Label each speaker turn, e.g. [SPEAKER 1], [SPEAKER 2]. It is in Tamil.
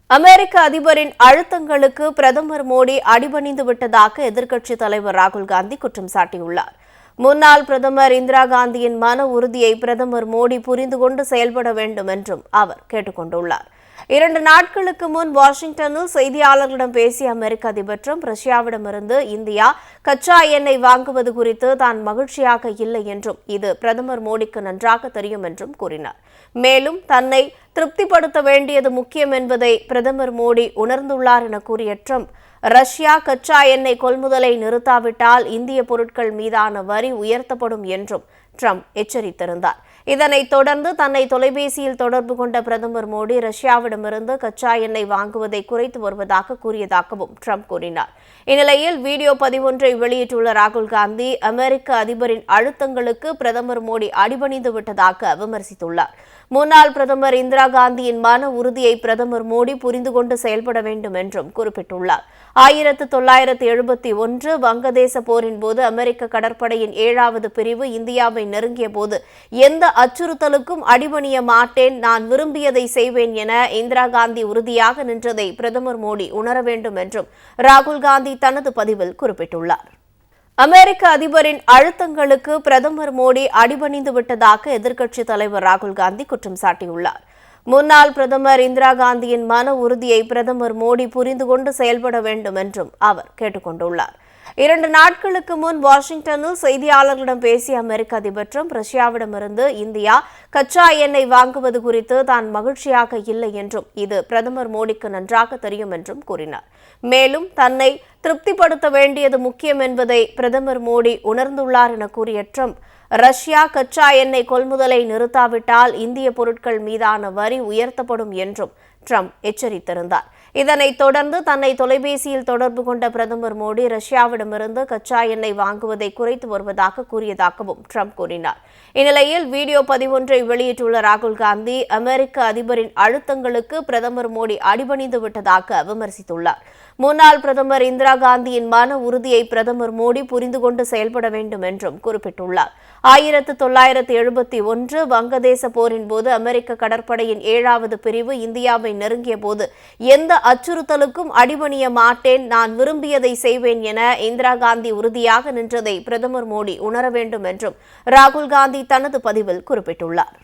[SPEAKER 1] அமெரிக்க அதிபரின் அழுத்தங்களுக்கு பிரதமர் மோடி அடிபணிந்து விட்டதாக எதிர்க்கட்சித் தலைவர் ராகுல் காந்தி குற்றம் சாட்டியுள்ளார். முன்னாள் பிரதமர் இந்திரா காந்தியின் மன உறுதியை பிரதமர் மோடி புரிந்து கொண்டு செயல்பட வேண்டும் என்றும் அவர் கேட்டுக் கொண்டுள்ளார். 2 நாட்களுக்கு முன் வாஷிங்டனில் செய்தியாளர்களிடம் பேசிய அமெரிக்க அதிபர் டிரம்ப் ரஷ்யாவிடமிருந்து இந்தியா கச்சா எண்ணெய் வாங்குவது குறித்து தான் மகிழ்ச்சியாக இல்லை என்றும் இது பிரதமர் மோடிக்கு நன்றாக தெரியும் என்றும் கூறினார். மேலும் தன்னை திருப்திப்படுத்த வேண்டியது முக்கியம் என்பதை பிரதமர் மோடி உணர்ந்துள்ளார் என கூறிய டிரம்ப், ரஷ்யா கச்சா எண்ணெய் கொள்முதலை நிறுத்தாவிட்டால் இந்திய பொருட்கள் மீதான வரி உயர்த்தப்படும் என்றும் டிரம்ப் எச்சரித்திருந்தார். இதனைத் தொடர்ந்து தன்னை தொலைபேசியில் தொடர்பு கொண்ட பிரதமர் மோடி ரஷ்யாவிடமிருந்து கச்சா எண்ணெய் வாங்குவதை குறைத்து வருவதாக கூறியதாகவும் டிரம்ப் கூறினார். இந்நிலையில் வீடியோ பதிவொன்றை வெளியிட்டுள்ள ராகுல் காந்தி, அமெரிக்க அதிபரின் அழுத்தங்களுக்கு பிரதமர் மோடி அடிபணிந்து விட்டதாக விமர்சித்துள்ளார். முன்னாள் பிரதமர் இந்திரா காந்தியின் மன உறுதியை பிரதமர் மோடி புரிந்து கொண்டு செயல்பட வேண்டும் என்றும் குறிப்பிட்டுள்ளார். 1971 வங்கதேச போரின் போது அமெரிக்க கடற்படையின் 7வது பிரிவு இந்தியாவை நெருங்கிய போது எந்த அச்சுறுத்தலுக்கும் அடிபணிய மாட்டேன், நான் விரும்பியதை செய்வேன் என இந்திரா காந்தி உறுதியாக நின்றதை பிரதமர் மோடி உணர வேண்டும் என்றும் ராகுல் காந்தி தனது பதிவில் குறிப்பிட்டுள்ளார். அமெரிக்க அதிபரின் அழுத்தங்களுக்கு பிரதமர் மோடி அடிபணிந்து விட்டதாக எதிர்க்கட்சித் தலைவர் ராகுல் காந்தி குற்றம் சாட்டியுள்ளார். முன்னாள் பிரதமர் இந்திரா காந்தியின் மன உறுதியை பிரதமர் மோடி புரிந்து கொண்டு செயல்பட வேண்டும் என்றும் அவர் கேட்டுக் கொண்டுள்ளார். 2 நாட்களுக்கு முன் வாஷிங்டனில் செய்தியாளர்களிடம் பேசிய அமெரிக்க அதிபர் டிரம்ப் ரஷ்யாவிடமிருந்து இந்தியா கச்சா எண்ணெய் வாங்குவது குறித்து தான் மகிழ்ச்சியாக இல்லை என்றும் இது பிரதமர் மோடிக்கு நன்றாக தெரியும் என்றும் கூறினார். மேலும் தன்னை திருப்திப்படுத்த வேண்டியது முக்கியம் என்பதை பிரதமர் மோடி உணர்ந்துள்ளார் என கூறிய டிரம்ப், ரஷ்யா கச்சா எண்ணெய் கொள்முதலை நிறுத்தாவிட்டால் இந்திய பொருட்கள் மீதான வரி உயர்த்தப்படும் என்றும் டிரம்ப் எச்சரித்திருந்தார். இதனைத் தொடர்ந்து தன்னை தொலைபேசியில் தொடர்பு கொண்ட பிரதமர் மோடி ரஷ்யாவிடமிருந்து கச்சா எண்ணெய் வாங்குவதை குறைத்து வருவதாக கூறியதாகவும் டிரம்ப் கூறினார். இந்நிலையில் வீடியோ பதிவொன்றை வெளியிட்டுள்ள ராகுல் காந்தி, அமெரிக்க அதிபரின் அழுத்தங்களுக்கு பிரதமர் மோடி அடிபணிந்து விட்டதாக விமர்சித்துள்ளார். முன்னாள் பிரதமர் இந்திரா காந்தியின் மன உறுதியை பிரதமர் மோடி புரிந்து கொண்டு செயல்பட வேண்டும் என்றும் குறிப்பிட்டுள்ளார். 1971 வங்கதேச போரின் போது அமெரிக்க கடற்படையின் 7வது பிரிவு இந்தியாவை நெருங்கிய போது எந்த அச்சுறுத்தலுக்கும் அடிபணிய மாட்டேன், நான் விரும்பியதை செய்வேன் என இந்திரா காந்தி உறுதியாக நின்றதை பிரதமர் மோடி உணர வேண்டும் என்றும் ராகுல் காந்தி தனது பதிவில் குறிப்பிட்டுள்ளார்.